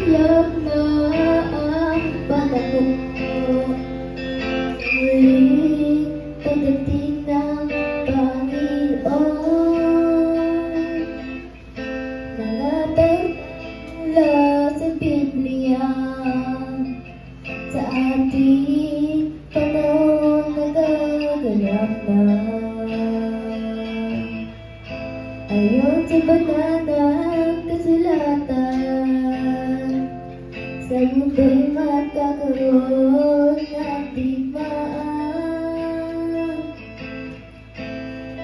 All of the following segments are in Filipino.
Tiyak na ang panahon muling pagdating ng Panginoon. Nangabag mula sa Biblia, sa ating panahon nagaganap na. Ayon sa banal na kasulatan, sa'yo ba'y magkakaroon ng digmaan?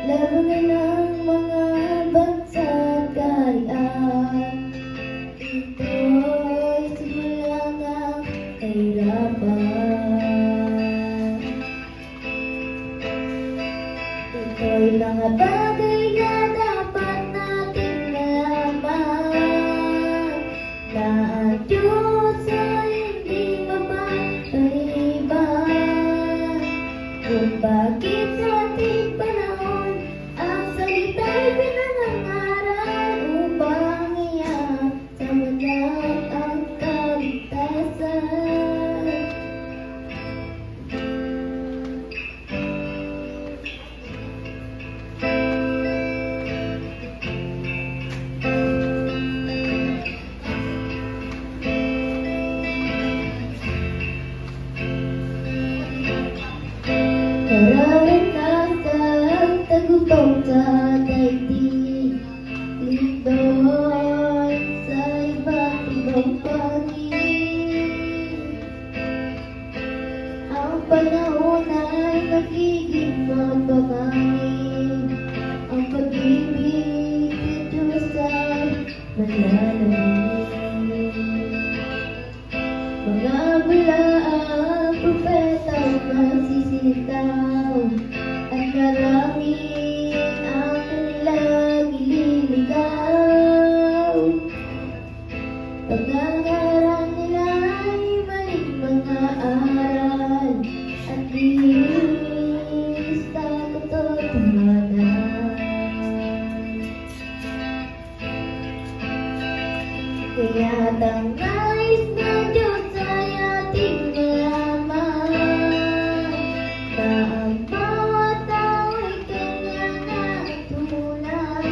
Labanan ng mga bansa at kaharian, ito'y simula ng kahirapan. Ito'y mga bagay na dapat nating malaman, na ang Diyos ay hindi mapapaliban. Kung bakit sa ating panahon ang salita'y pinangangaral upang iyan sa walang ang kaligtasan. Nararanasan tagutong sa daigdig, lindol sa iba't ibang panig. Ang panahon ay nagiging mapangangin, ang pag-ibig ni Diyos ay mananahimik. Mga bulaang propetang nagsisilitaw, at maraming ang kanilang ililigaw. Pag-aaral nila ay maling mga aral, at linis na katotohanan. Kaya't ang nais na Diyos ay ating malaman, na ang bawat tao ay kanyang natutunan.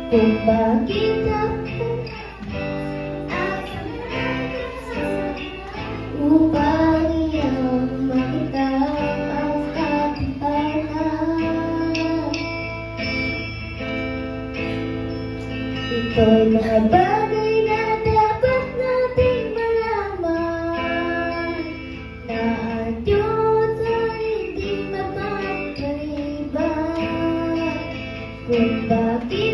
Kung bakit upang iyong makita ang katibayan. Ito'y mga bagay na dapat nating malaman, na ang Diyos ay hindi mapapaliban. Kung bakit